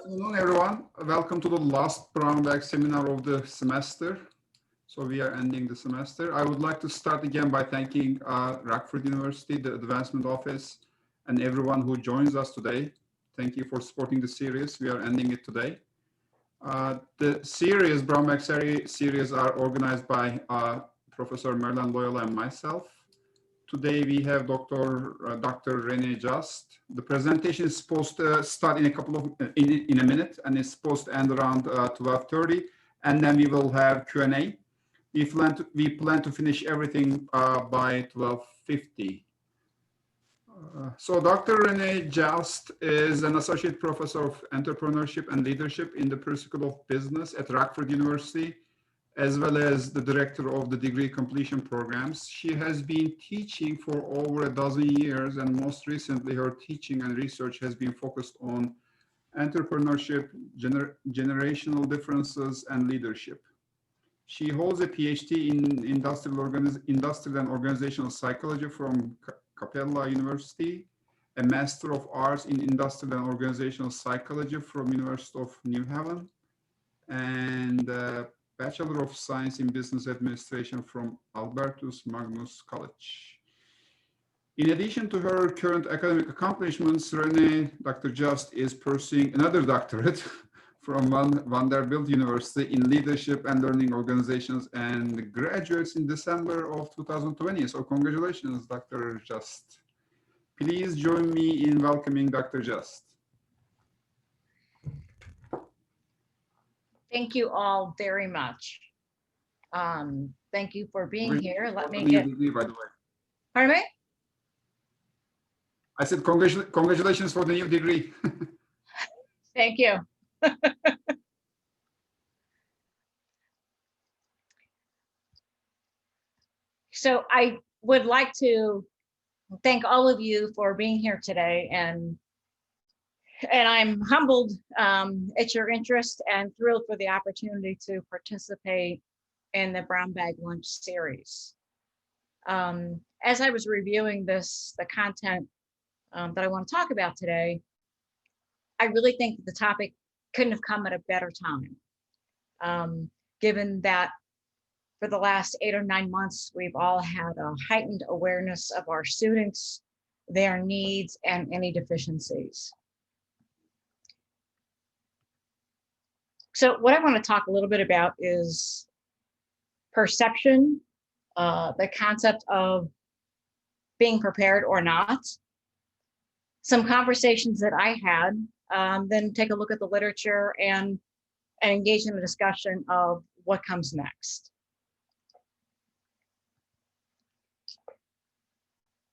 afternoon, everyone. Welcome to the last brown bag seminar of the semester. So we are ending the semester. I would like to start again by thanking Rockford University, the Advancement Office, and everyone who joins us today. Thank you for supporting the series. We are ending it today. The series, brown bag series, are organized by Professor Merlin Loyola and myself. Today we have Dr. Renee Just. The presentation is supposed to start in a minute, and it's supposed to end around 12:30, and then we will have Q&A. We plan to finish everything by 12:50. So Dr. Renee Just is an associate professor of entrepreneurship and leadership in the Puri School of Business at Rockford University, as well as the director of the degree completion programs. She has been teaching for over a dozen years, and most recently her teaching and research has been focused on entrepreneurship, generational differences, and leadership. She holds a PhD in industrial and organizational psychology from Capella University, a Master of Arts in Industrial and Organizational Psychology from University of New Haven, and Bachelor of Science in Business Administration from Albertus Magnus College. In addition to her current academic accomplishments, Dr. Just is pursuing another doctorate from Vanderbilt University in Leadership and Learning Organizations, and graduates in December of 2020. So congratulations, Dr. Just. Please join me in welcoming Dr. Just. Thank you all very much. Thank you for being here. Let me get. Degree, by the way. Pardon me? I said congratulations for the new degree. Thank you. So I would like to thank all of you for being here today, and I'm humbled at your interest and thrilled for the opportunity to participate in the Brown Bag Lunch series. As I was reviewing the content that I want to talk about today, I really think the topic couldn't have come at a better time, given that for the last 8 or 9 months, we've all had a heightened awareness of our students, their needs, and any deficiencies. So what I want to talk a little bit about is perception, the concept of being prepared or not, some conversations that I had, then take a look at the literature and engage in a discussion of what comes next.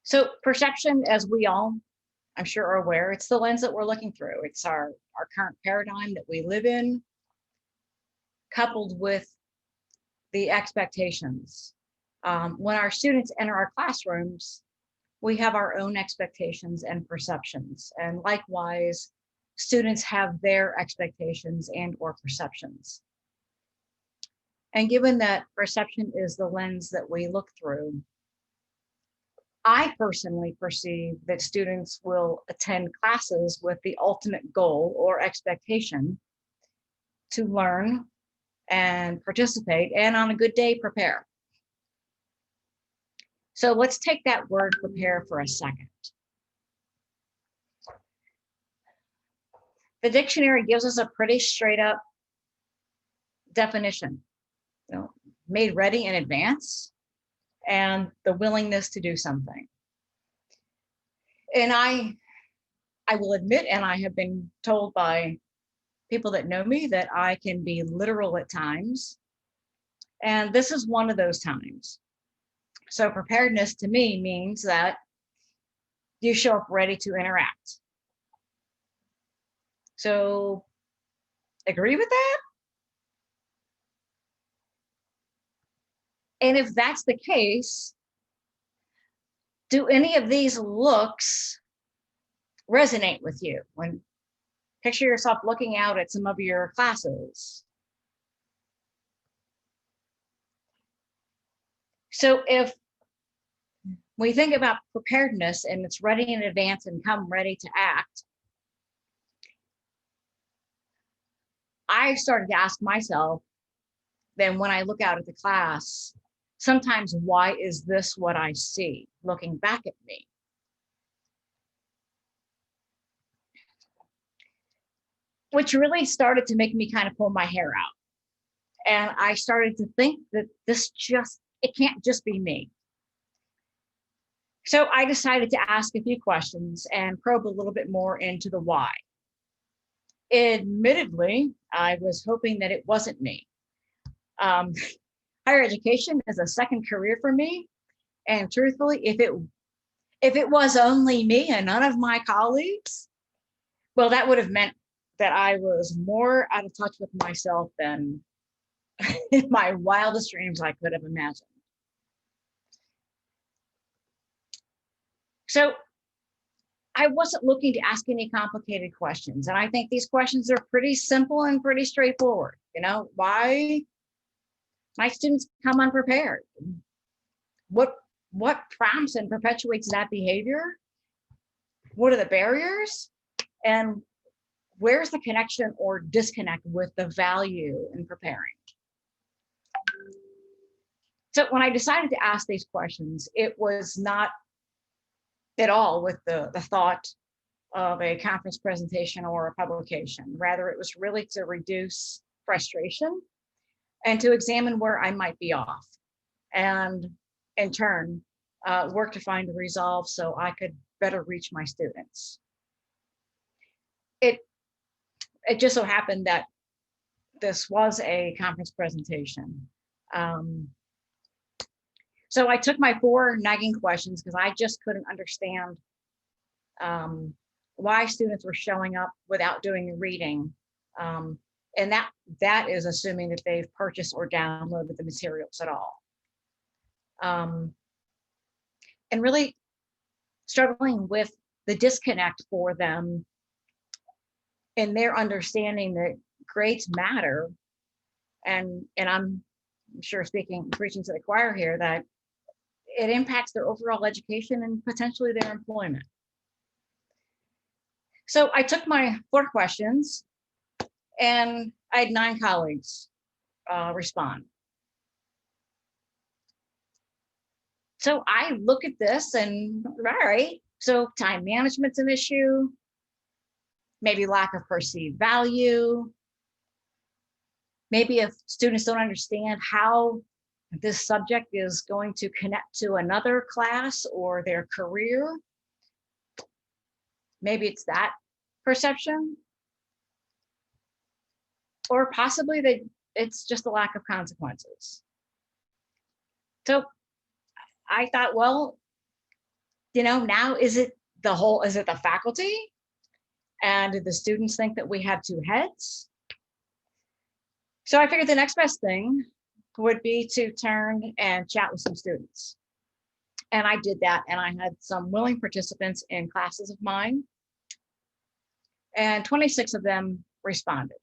So perception, as we all, I'm sure, are aware, it's the lens that we're looking through. It's our current paradigm that we live in, coupled with the expectations. When our students enter our classrooms, we have our own expectations and perceptions. And likewise, students have their expectations and or perceptions. And given that perception is the lens that we look through, I personally perceive that students will attend classes with the ultimate goal or expectation to learn and participate, and on a good day, prepare. So let's take that word prepare for a second. The dictionary gives us a pretty straight up definition, made ready in advance and the willingness to do something. And I will admit, and I have been told by people that know me, that I can be literal at times. And this is one of those times. So preparedness to me means that you show up ready to interact. So agree with that? And if that's the case, do any of these looks resonate with you? When picture yourself looking out at some of your classes. So if we think about preparedness and it's ready in advance and come ready to act, I started to ask myself, then when I look out at the class, sometimes, why is this what I see looking back at me? Which really started to make me kind of pull my hair out. And I started to think that it can't just be me. So I decided to ask a few questions and probe a little bit more into the why. Admittedly, I was hoping that it wasn't me. Higher education is a second career for me. And truthfully, if it was only me and none of my colleagues, well, that would have meant that I was more out of touch with myself than in my wildest dreams I could have imagined. So I wasn't looking to ask any complicated questions. And I think these questions are pretty simple and pretty straightforward. Why my students come unprepared? What prompts and perpetuates that behavior? What are the barriers? And where's the connection or disconnect with the value in preparing? So when I decided to ask these questions, it was not at all with the thought of a conference presentation or a publication. Rather, it was really to reduce frustration and to examine where I might be off, and in turn, work to find a resolve so I could better reach my students. It just so happened that this was a conference presentation. So I took my 4 nagging questions because I just couldn't understand why students were showing up without doing the reading. And that is assuming that they've purchased or downloaded the materials at all. And really struggling with the disconnect for them in their understanding that grades matter. And I'm sure preaching to the choir here, that it impacts their overall education and potentially their employment. So I took my 4 questions and I had 9 colleagues respond. So I look at this and, all right, so time management's an issue, maybe lack of perceived value. Maybe if students don't understand how this subject is going to connect to another class or their career, maybe it's that perception. Or possibly that it's just a lack of consequences. So I thought, well, now is it the faculty? And did the students think that we have 2 heads? So I figured the next best thing would be to turn and chat with some students. And I did that, and I had some willing participants in classes of mine, and 26 of them responded.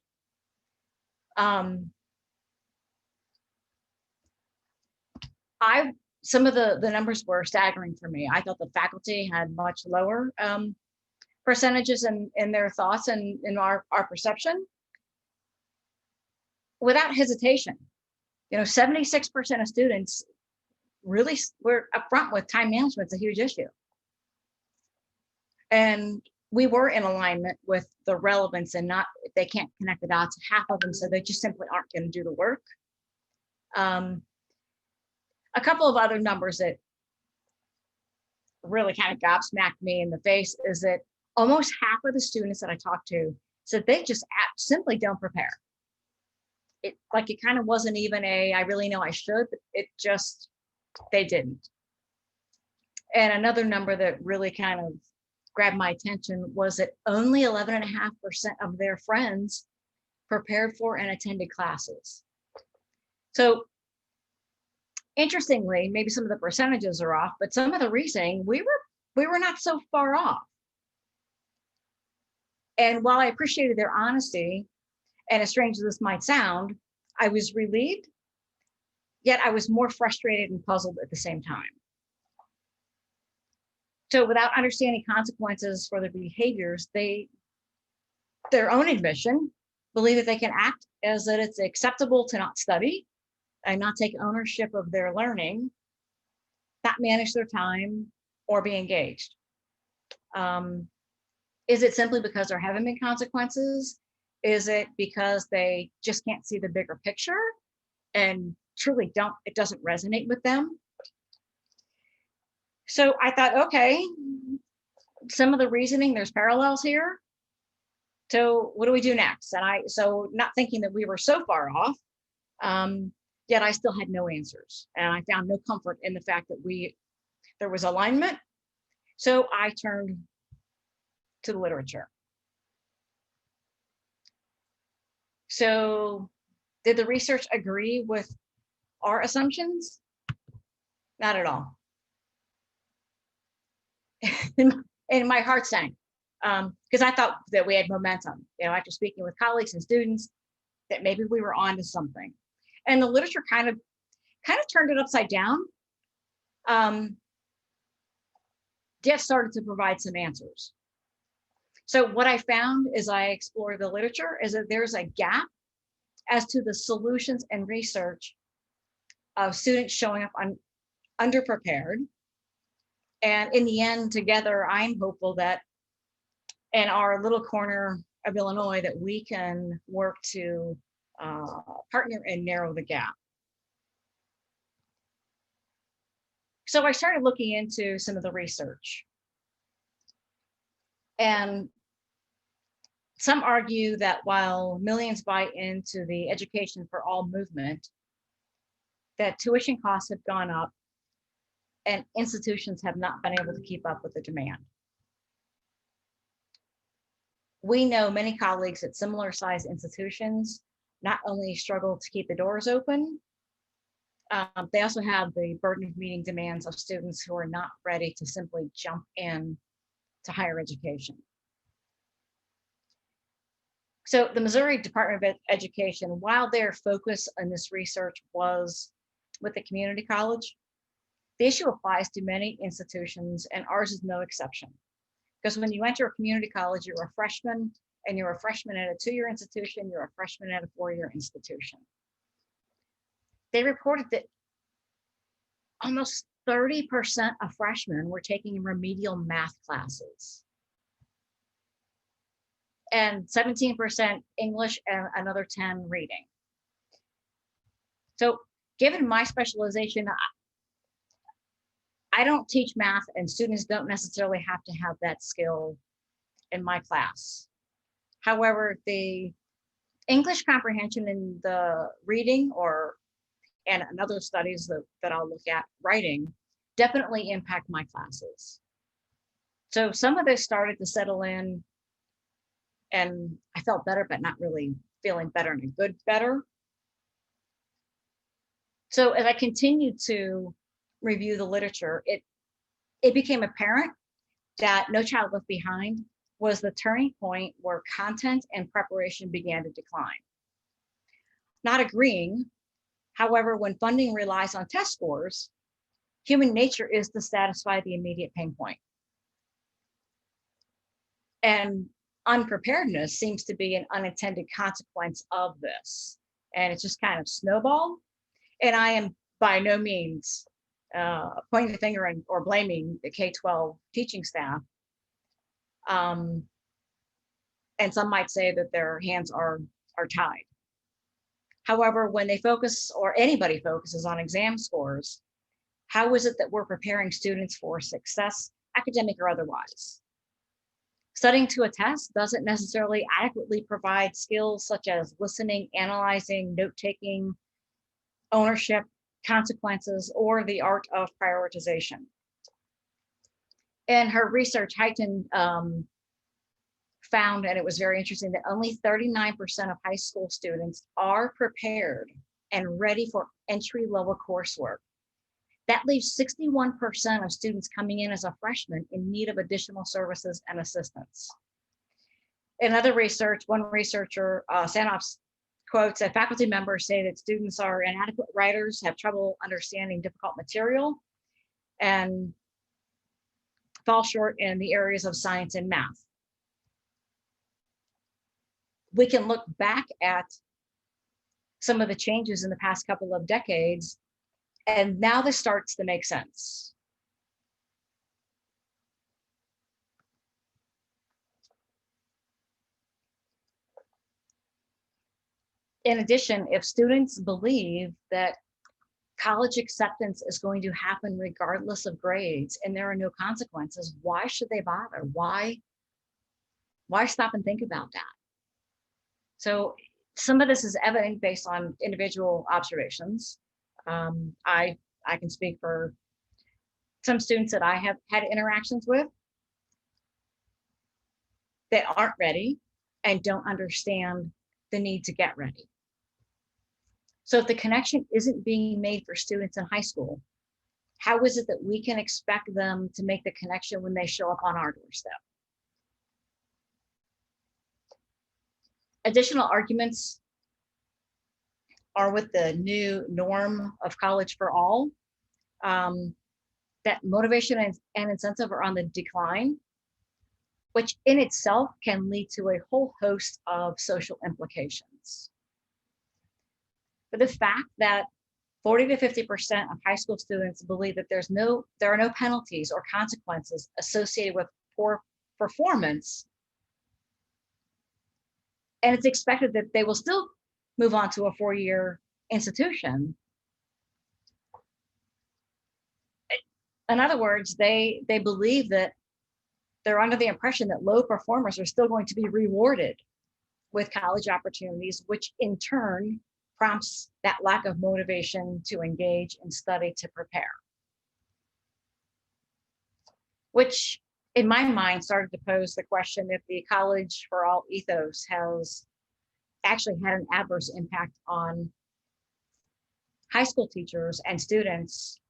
Some of the numbers were staggering for me. I thought the faculty had much lower percentages in their thoughts and in our perception. Without hesitation, 76% of students really were upfront with time management's a huge issue. And we were in alignment with the relevance, and not, if they can't connect the dots, half of them said they just simply aren't going to do the work. A couple of other numbers that really kind of gobsmacked me in the face is that almost half of the students that I talked to said they just simply don't prepare. It kind of wasn't even I really know I should, but they didn't. And another number that really kind of grabbed my attention was that only 11.5% of their friends prepared for and attended classes. So interestingly, maybe some of the percentages are off, but some of the reasoning, we were not so far off. And while I appreciated their honesty, and as strange as this might sound, I was relieved, yet I was more frustrated and puzzled at the same time. So without understanding consequences for their behaviors, their own admission believe that they can act as that it's acceptable to not study and not take ownership of their learning, not manage their time, or be engaged. Is it simply because there haven't been consequences? Is it because they just can't see the bigger picture and truly it doesn't resonate with them? So I thought, okay, some of the reasoning, there's parallels here. So what do we do next? And so not thinking that we were so far off, yet I still had no answers. And I found no comfort in the fact that there was alignment. So I turned to the literature. So did the research agree with our assumptions? Not at all. And my heart sank because I thought that we had momentum, after speaking with colleagues and students, that maybe we were on to something. And the literature kind of turned it upside down. Jeff started to provide some answers. So what I found as I explored the literature is that there's a gap as to the solutions and research of students showing up underprepared. And in the end, together, I'm hopeful that in our little corner of Illinois that we can work to partner and narrow the gap. So I started looking into some of the research. And some argue that while millions buy into the education for all movement, that tuition costs have gone up and institutions have not been able to keep up with the demand. We know many colleagues at similar sized institutions not only struggle to keep the doors open, they also have the burden of meeting demands of students who are not ready to simply jump in to higher education. So the Missouri Department of Education, while their focus on this research was with the community college, the issue applies to many institutions and ours is no exception. Because when you enter a community college, you're a freshman and you're a freshman at a 2-year institution, you're a freshman at a 4-year institution. They reported that almost 30% of freshmen were taking remedial math classes. And 17% English and another 10 reading. So given my specialization, I don't teach math and students don't necessarily have to have that skill in my class. However, the English comprehension in the reading and other studies that I'll look at, writing, definitely impact my classes. So some of this started to settle in and I felt better, but not really feeling better and better. So as I continued to review the literature, it became apparent that No Child Left Behind was the turning point where content and preparation began to decline. Not agreeing, however, when funding relies on test scores, human nature is to satisfy the immediate pain point. And unpreparedness seems to be an unintended consequence of this. And it's just kind of snowballed. And I am by no means pointing the finger or blaming the K-12 teaching staff. And some might say that their hands are tied. However, when they focus, or anybody focuses on exam scores, how is it that we're preparing students for success, academic or otherwise? Studying to a test doesn't necessarily adequately provide skills such as listening, analyzing, note-taking, ownership, consequences, or the art of prioritization. In her research, Heighton found, and it was very interesting, that only 39% of high school students are prepared and ready for entry-level coursework. That leaves 61% of students coming in as a freshman in need of additional services and assistance. In other research, one researcher, Sanoffs, quotes that faculty members say that students are inadequate writers, have trouble understanding difficult material, and fall short in the areas of science and math. we can look back at some of the changes in the past couple of decades, and now this starts to make sense. In addition, if students believe that college acceptance is going to happen regardless of grades and there are no consequences, why should they bother? Why stop and think about that? So some of this is evident based on individual observations. I can speak for some students that I have had interactions with that aren't ready and don't understand the need to get ready. So if the connection isn't being made for students in high school, how is it that we can expect them to make the connection when they show up on our doorstep? Additional arguments are with the new norm of college for all, that motivation and incentive are on the decline, which in itself can lead to a whole host of social implications. But the fact that 40 to 50% of high school students believe that there are no penalties or consequences associated with poor performance, and it's expected that they will still move on to a 4-year institution. In other words, they believe that they're under the impression that low performers are still going to be rewarded with college opportunities, which in turn prompts that lack of motivation to engage and study to prepare. Which in my mind started to pose the question if the college for all ethos has actually had an adverse impact on high school teachers and students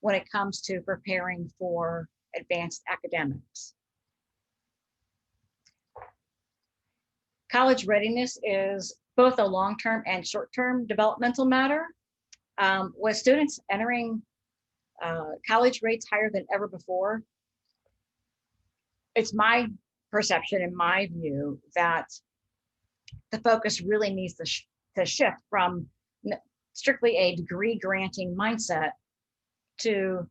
when it comes to preparing for advanced academics. College readiness is both a long-term and short-term developmental matter. With students entering college rates higher than ever before, it's my perception, in my view, that the focus really needs to shift from strictly a degree-granting mindset to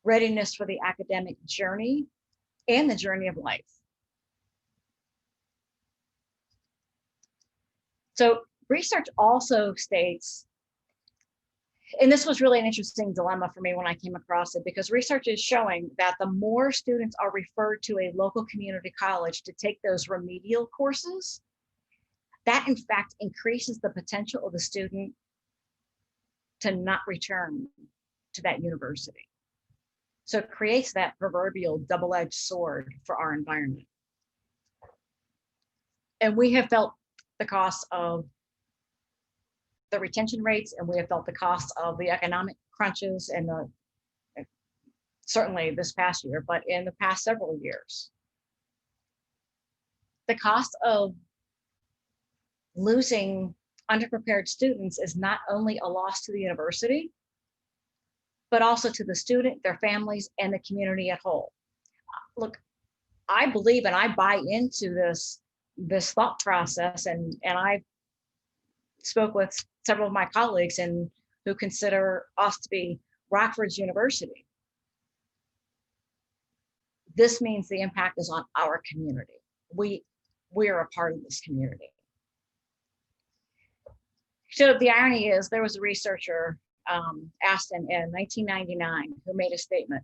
readiness for the academic journey and the journey of life. So research also states, and this was really an interesting dilemma for me when I came across it, because research is showing that the more students are referred to a local community college to take those remedial courses, that in fact increases the potential of the student to not return to that university. So it creates that proverbial double-edged sword for our environment. And we have felt the cost of the retention rates, and we have felt the cost of the economic crunches, and certainly this past year, but in the past several years. The cost of losing underprepared students is not only a loss to the university, but also to the student, their families, and the community at whole. Look, I believe and I buy into this thought process, and I spoke with several of my colleagues and who consider us to be Rockford University. This means the impact is on our community. We are a part of this community. So the irony is, there was a researcher, Aston, in 1999, who made a statement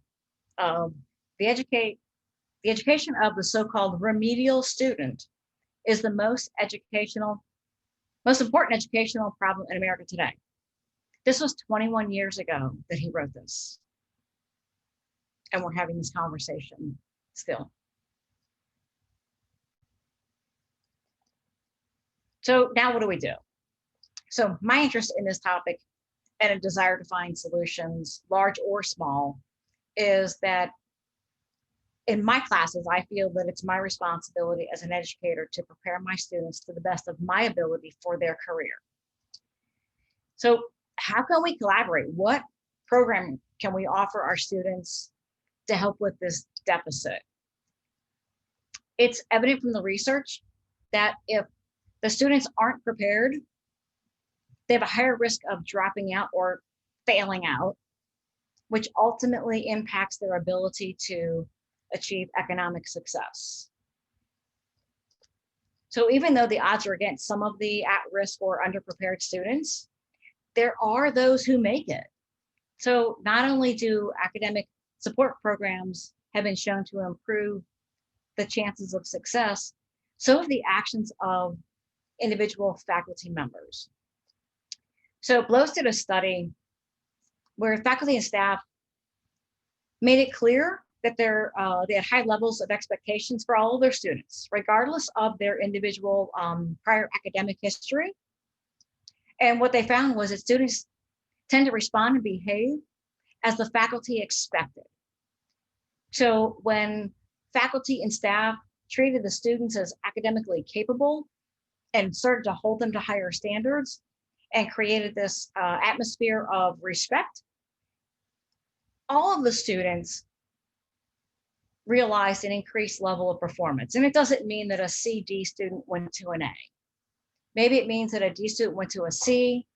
of the education of the so-called remedial student is the most important educational problem in America today. This was 21 years ago that he wrote this. And we're having this conversation still. So now what do we do? So my interest in this topic and a desire to find solutions, large or small, is that in my classes, I feel that it's my responsibility as an educator to prepare my students to the best of my ability for their career. So how can we collaborate? What programming can we offer our students to help with this deficit? It's evident from the research that if the students aren't prepared, they have a higher risk of dropping out or failing out, which ultimately impacts their ability to achieve economic success. So even though the odds are against some of the at-risk or underprepared students, there are those who make it. So not only do academic support programs have been shown to improve the chances of success, so have the actions of individual faculty members. So Blows did a study where faculty and staff made it clear that they had high levels of expectations for all of their students, regardless of their individual prior academic history. And what they found was that students tend to respond and behave as the faculty expected. So when faculty and staff treated the students as academically capable and started to hold them to higher standards and created this atmosphere of respect, all of the students realized an increased level of performance. And it doesn't mean that a C/D student went to an A. Maybe it means that a D student went to a C,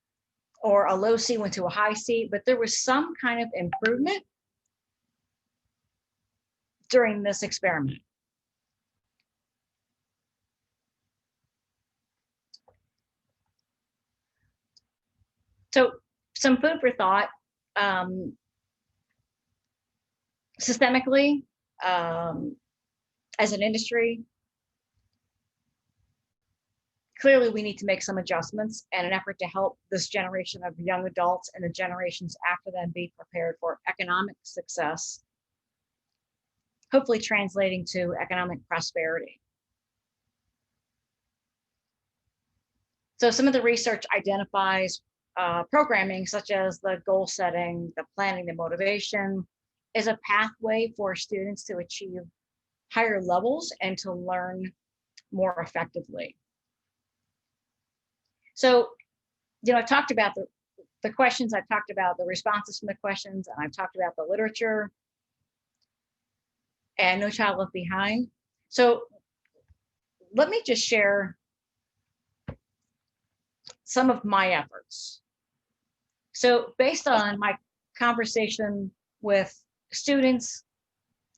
or a low C went to a high C, but there was some kind of improvement during this experiment. So some food for thought. Systemically, as an industry, clearly we need to make some adjustments in an effort to help this generation of young adults and the generations after them be prepared for economic success, hopefully translating to economic prosperity. So some of the research identifies programming such as the goal setting, the planning, the motivation, is a pathway for students to achieve higher levels and to learn more effectively. So, I talked about the questions, I've talked about the responses from the questions, and I've talked about the literature and No Child Left Behind. So let me just share some of my efforts. So based on my conversation with students,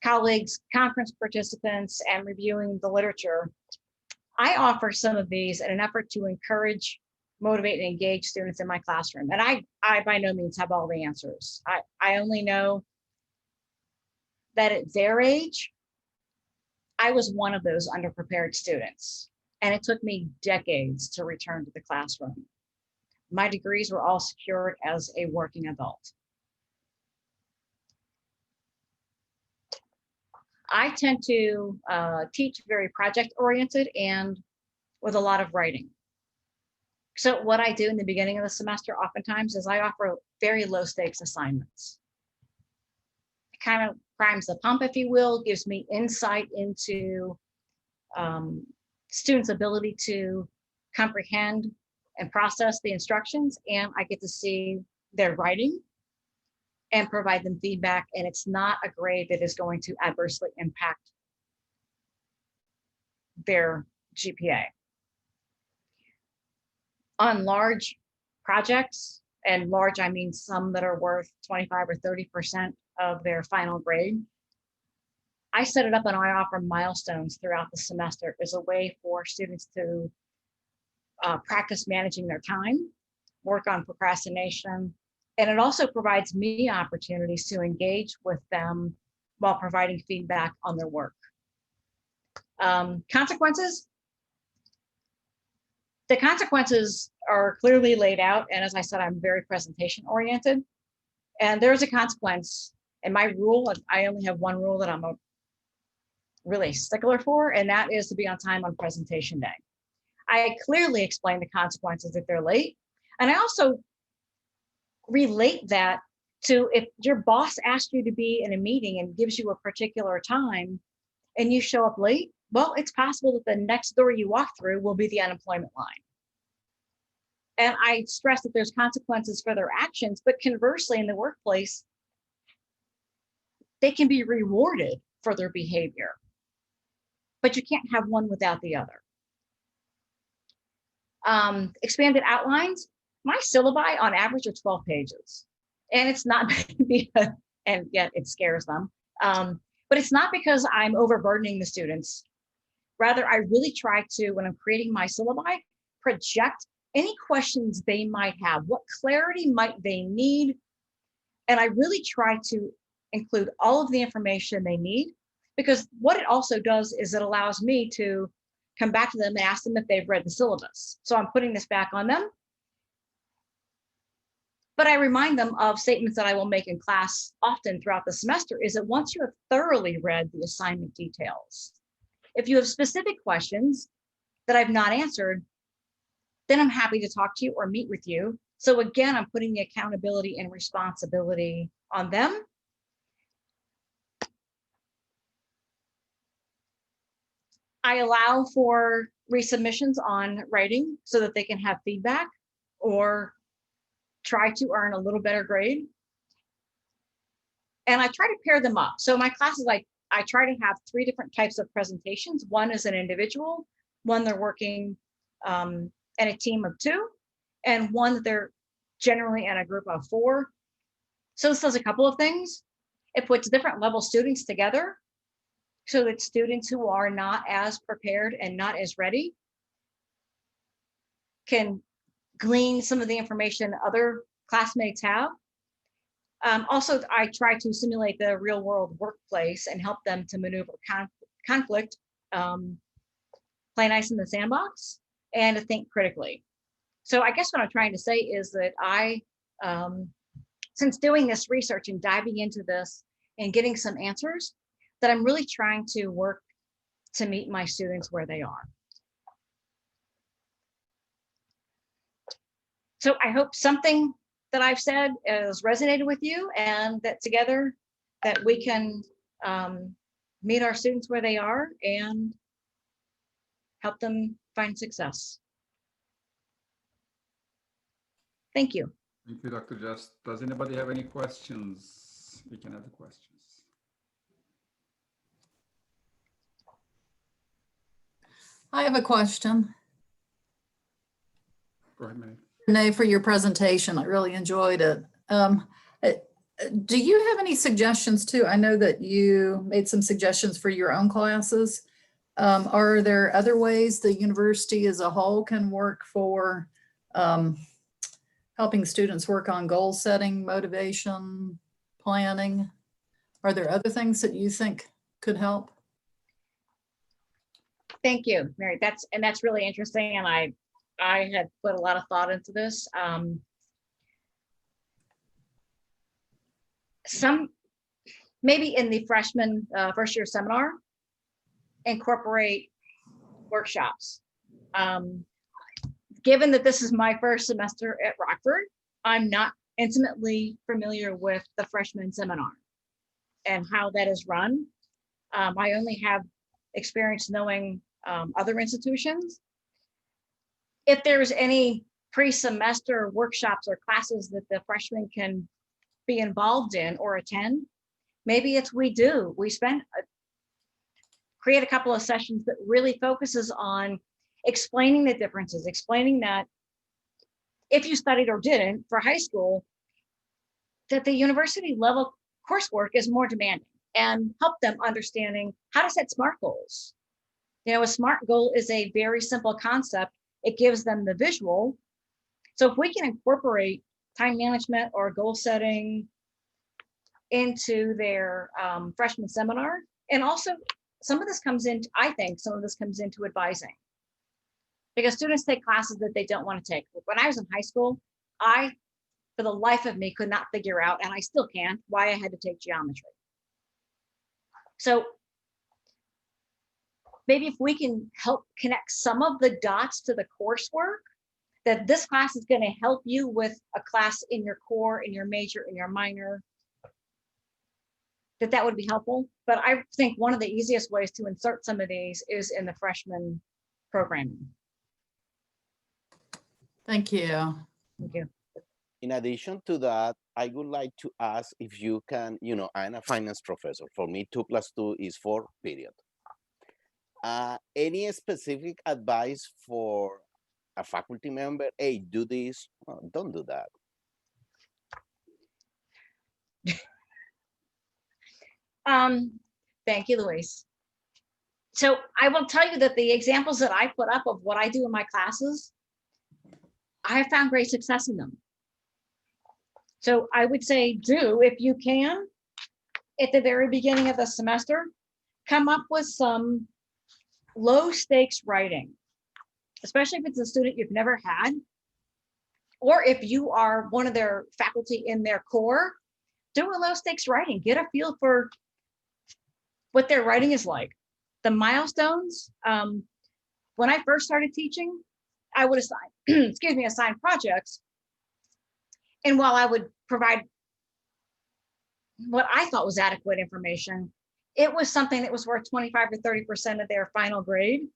colleagues, conference participants, and reviewing the literature, I offer some of these in an effort to encourage, motivate, and engage students in my classroom. And I by no means have all the answers. I only know that at their age, I was one of those underprepared students. And it took me decades to return to the classroom. My degrees were all secured as a working adult. I tend to teach very project-oriented and with a lot of writing. So what I do in the beginning of the semester oftentimes is I offer very low stakes assignments. It kind of primes the pump, if you will, gives me insight into students' ability to comprehend and process the instructions, and I get to see their writing and provide them feedback, and it's not a grade that is going to adversely impact their GPA. On large projects, and large, I mean some that are worth 25 or 30% of their final grade, I set it up and I offer milestones throughout the semester as a way for students to practice managing their time, work on procrastination, and it also provides me opportunities to engage with them while providing feedback on their work. Consequences. The consequences are clearly laid out. And as I said, I'm very presentation oriented. And there's a consequence. And my rule, I only have one rule that I'm a really stickler for, and that is to be on time on presentation day. I clearly explain the consequences if they're late. And I also relate that to if your boss asks you to be in a meeting and gives you a particular time and you show up late, well, it's possible that the next door you walk through will be the unemployment line. And I stress that there's consequences for their actions, but conversely in the workplace, they can be rewarded for their behavior. But you can't have one without the other. expanded outlines. My syllabi on average are 12 pages. And it's not, and yet it scares them. But it's not because I'm overburdening the students. Rather, I really try to, when I'm creating my syllabi, project any questions they might have, what clarity might they need. And I really try to include all of the information they need, because what it also does is it allows me to come back to them and ask them if they've read the syllabus. So I'm putting this back on them. But I remind them of statements that I will make in class often throughout the semester, is that once you have thoroughly read the assignment details, if you have specific questions that I've not answered, then I'm happy to talk to you or meet with you. So again, I'm putting the accountability and responsibility on them. I allow for resubmissions on writing so that they can have feedback or try to earn a little better grade. And I try to pair them up. So my classes, I try to have 3 different types of presentations. One is an individual, one they're working in a team of 2, and one that they're generally in a group of 4. So this does a couple of things. It puts different level students together so that students who are not as prepared and not as ready can glean some of the information other classmates have. Also, I try to simulate the real world workplace and help them to maneuver conflict, play nice in the sandbox, and to think critically. So I guess what I'm trying to say is that I, since doing this research and diving into this and getting some answers, that I'm really trying to work to meet my students where they are. So I hope something that I've said has resonated with you, and that together that we can meet our students where they are and help them find success. Thank you. Thank you, Dr. Just. Does anybody have any questions? We can have the questions. I have a question. Go ahead, Mary. Renee, for your presentation, I really enjoyed it. Do you have any suggestions too? I know that you made some suggestions for your own classes. Are there other ways the university as a whole can work for helping students work on goal setting, motivation, planning? Are there other things that you think could help? Thank you, Mary. That's really interesting, and I had put a lot of thought into this. Some maybe in the freshman first year seminar, incorporate workshops. Given that this is my first semester at Rockford, I'm not intimately familiar with the freshman seminar and how that is run. I only have experience knowing other institutions. If there's any pre-semester workshops or classes that the freshmen can be involved in or attend, maybe it's we create a couple of sessions that really focuses on explaining the differences, explaining that if you studied or didn't for high school, that the university level coursework is more demanding, and help them understanding how to set SMART goals. You know, a SMART goal is a very simple concept. It gives them the visual. So if we can incorporate time management or goal setting into their freshman seminar, and also some of this comes in, I think some of this comes into advising, because students take classes that they don't want to take. When I was in high school, I, for the life of me, could not figure out, and I still can't, why I had to take geometry. So maybe if we can help connect some of the dots to the coursework, that this class is going to help you with a class in your core, in your major, in your minor, that would be helpful. But I think one of the easiest ways to insert some of these is in the freshman programming. Thank you. Thank you. In addition to that, I would like to ask if you can, I'm a finance professor. For me, 2 + 2 is 4, period. Any specific advice for a faculty member, hey, do this. Oh, don't do that. Thank you, Luis. So I will tell you that the examples that I put up of what I do in my classes, I have found great success in them. So I would say do, if you can, at the very beginning of the semester, come up with some low stakes writing, especially if it's a student you've never had, or if you are one of their faculty in their core, do a low stakes writing, get a feel for what their writing is like. The milestones, when I first started teaching, I would assign, assign projects. And while I would provide what I thought was adequate information, it was something that was worth 25 to 30% of their final grade.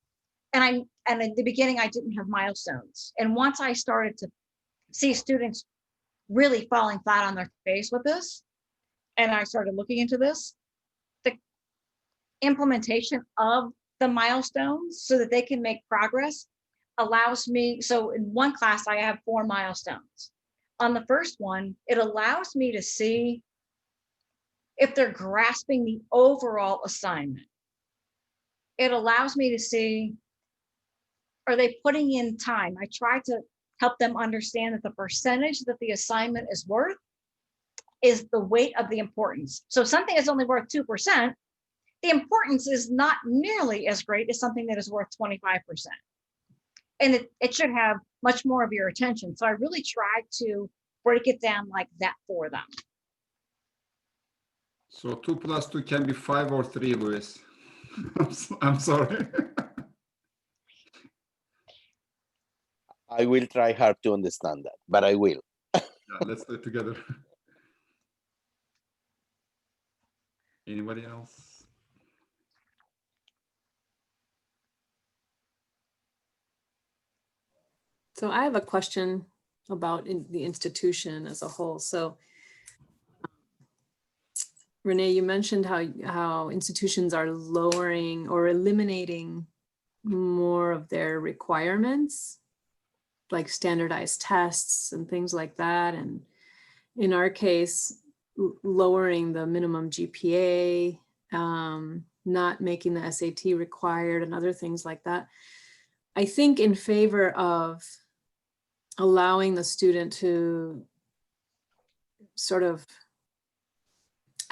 And in the beginning, I didn't have milestones. And once I started to see students really falling flat on their face with this, and I started looking into this, the implementation of the milestones so that they can make progress allows me, so in one class, I have 4 milestones. On the first one, it allows me to see if they're grasping the overall assignment. It allows me to see, are they putting in time? I try to help them understand that the percentage that the assignment is worth is the weight of the importance. So something is only worth 2%, the importance is not nearly as great as something that is worth 25%. And it should have much more of your attention. So I really tried to break it down like that for them. So 2 plus 2 can be 5 or 3, Luis. I'm sorry. I will try hard to understand that, but I will. Yeah, let's do it together. Anybody else? So I have a question about the institution as a whole. So Renee, you mentioned how institutions are lowering or eliminating more of their requirements, like standardized tests and things like that. And in our case, lowering the minimum GPA, not making the SAT required and other things like that. I think in favor of allowing the student to sort of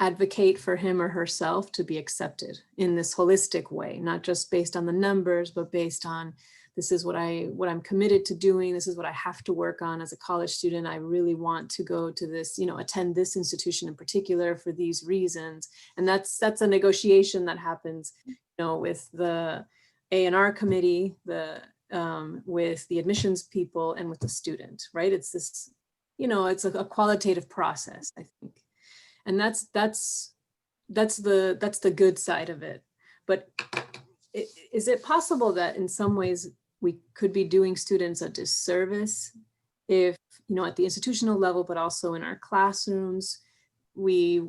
advocate for him or herself to be accepted in this holistic way, not just based on the numbers, but based on this is what I'm committed to doing. This is what I have to work on as a college student. I really want to go to this, attend this institution in particular for these reasons. And that's a negotiation that happens, with the A&R committee, with the admissions people and with the student, right? It's this, it's a qualitative process, I think. And that's the good side of it. But is it possible that in some ways we could be doing students a disservice if, at the institutional level, but also in our classrooms, we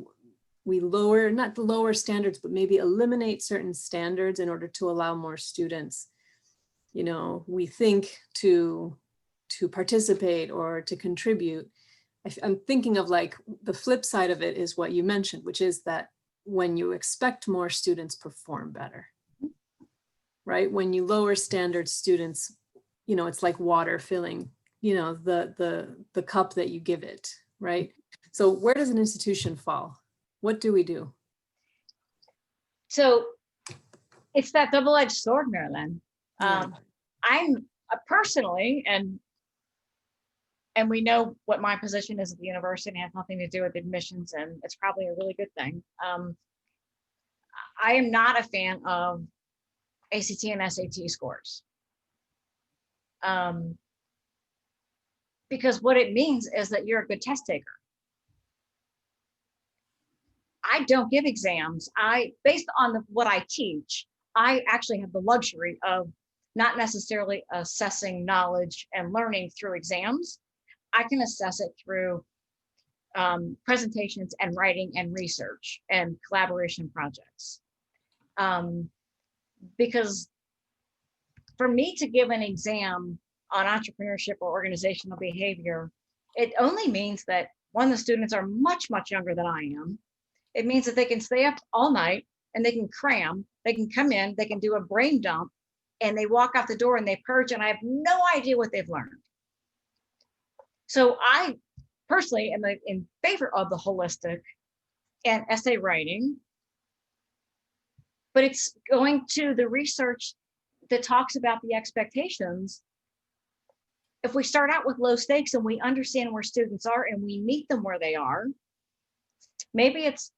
lower, not the lower standards, but maybe eliminate certain standards in order to allow more students, we think to participate or to contribute. I'm thinking of like the flip side of it is what you mentioned, which is that when you expect more students perform better, right? When you lower standards, students, it's like water filling, the cup that you give it, right? So where does an institution fall? What do we do? So it's that double-edged sword, Marilyn. Yeah. I'm personally, and we know what my position is at the university, and it has nothing to do with admissions, and it's probably a really good thing. I am not a fan of ACT and SAT scores. Because what it means is that you're a good test taker. I don't give exams. Based on what I teach, I actually have the luxury of not necessarily assessing knowledge and learning through exams. I can assess it through presentations and writing and research and collaboration projects. Because for me to give an exam on entrepreneurship or organizational behavior, it only means that one, the students are much, much younger than I am. It means that they can stay up all night and they can cram, they can come in, they can do a brain dump, and they walk out the door and they purge, and I have no idea what they've learned. So I personally am in favor of the holistic and essay writing, but it's going to the research that talks about the expectations. If we start out with low stakes and we understand where students are and we meet them where they are, maybe it's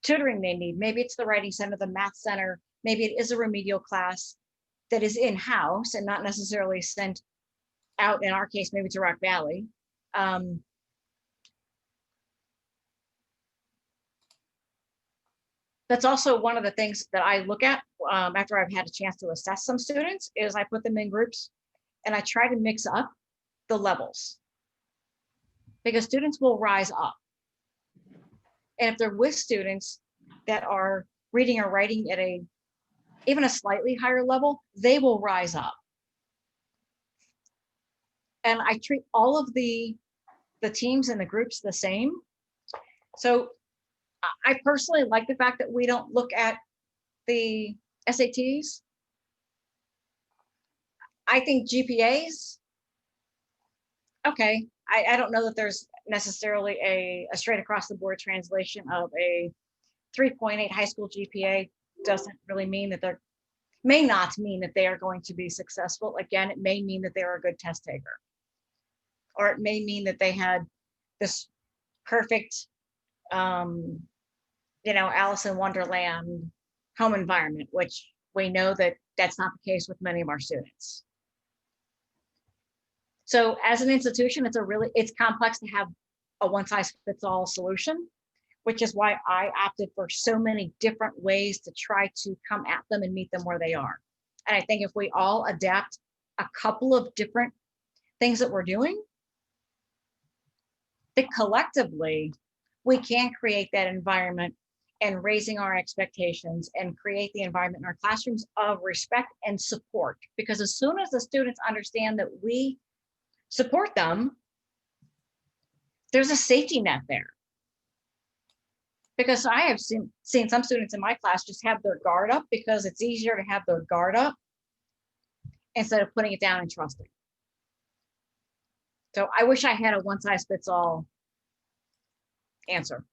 tutoring they need, maybe it's the writing center, the math center, maybe it is a remedial class that is in-house and not necessarily sent out, in our case, maybe to Rock Valley. That's also one of the things that I look at after I've had a chance to assess some students, is I put them in groups and I try to mix up the levels, because students will rise up. And if they're with students that are reading or writing at even a slightly higher level, they will rise up. And I treat all of the teams and the groups the same. So I personally like the fact that we don't look at the SATs. I think GPAs, okay. I don't know that there's necessarily a straight across the board translation of a 3.8 high school GPA. Doesn't really mean that may not mean that they are going to be successful. Again, it may mean that they're a good test taker. Or it may mean that they had this perfect, Alice in Wonderland home environment, which we know that that's not the case with many of our students. So as an institution, it's complex to have a one-size-fits-all solution, which is why I opted for so many different ways to try to come at them and meet them where they are. And I think if we all adapt a couple of different things that we're doing, that collectively we can create that environment and raising our expectations and create the environment in our classrooms of respect and support. Because as soon as the students understand that we support them, there's a safety net there. Because I have seen some students in my class just have their guard up because it's easier to have their guard up instead of putting it down and trusting. So I wish I had a one-size-fits-all answer.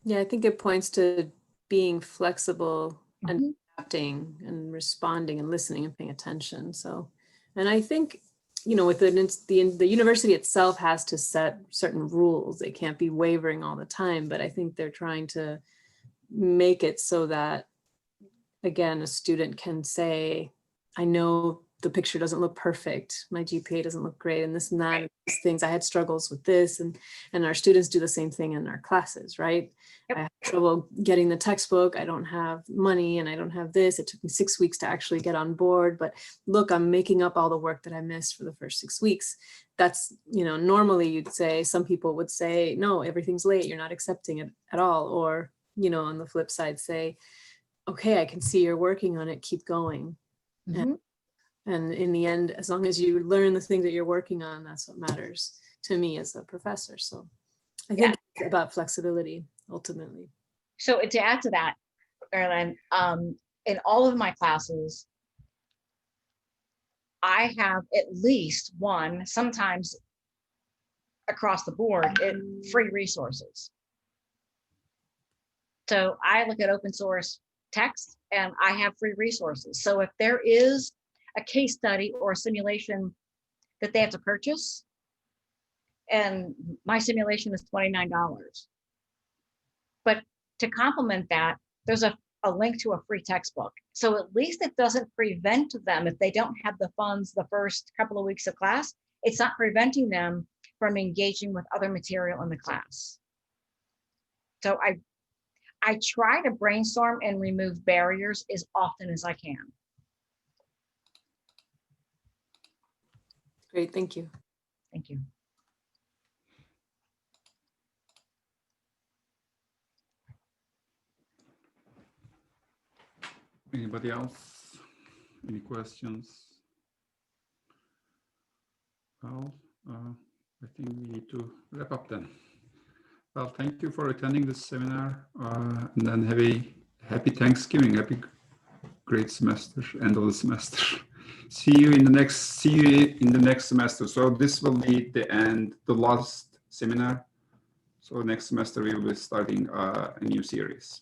Yeah, I think it points to being flexible and adapting and responding and listening and paying attention. So, and I think, within the university itself has to set certain rules. It can't be wavering all the time, but I think they're trying to make it so that, again, a student can say, I know the picture doesn't look perfect. My GPA doesn't look great, and this and that, and these things. I had struggles with this, and our students do the same thing in our classes, right? Yep. I have trouble getting the textbook. I don't have money, and I don't have this. It took me 6 weeks to actually get on board, but look, I'm making up all the work that I missed for the first 6 weeks. That's, normally you'd say, some people would say, no, everything's late. You're not accepting it at all. Or, on the flip side, say, okay, I can see you're working on it. Keep going. Mm-hmm. And in the end, as long as you learn the thing that you're working on, that's what matters to me as a professor. So I think it's about flexibility ultimately. So to add to that, Marilyn, in all of my classes, I have at least one, sometimes across the board, free resources. So I look at open source text and I have free resources. So if there is a case study or a simulation that they have to purchase, and my simulation is $29. But to complement that, there's a link to a free textbook. So at least it doesn't prevent them, if they don't have the funds the first couple of weeks of class, it's not preventing them from engaging with other material in the class. So I try to brainstorm and remove barriers as often as I can. Great, thank you. Thank you. Anybody else? Any questions? Well, I think we need to wrap up then. Well, thank you for attending this seminar, and then have a happy Thanksgiving, happy great semester, end of the semester. See you in the next semester. So this will be the last seminar. So next semester we will be starting a new series.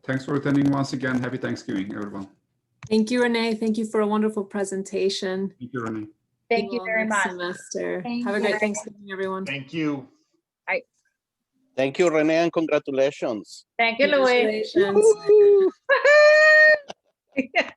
Thanks for attending once again. Happy Thanksgiving, everyone. Thank you, Renee. Thank you for a wonderful presentation. Thank you, Renee. Thank you all very next much. Semester. Thank Have a you. great Thanksgiving, everyone. Thank you. Thank you, Renee, and congratulations. Thank you, Louis. Congratulations. Woohoo! Woohoo!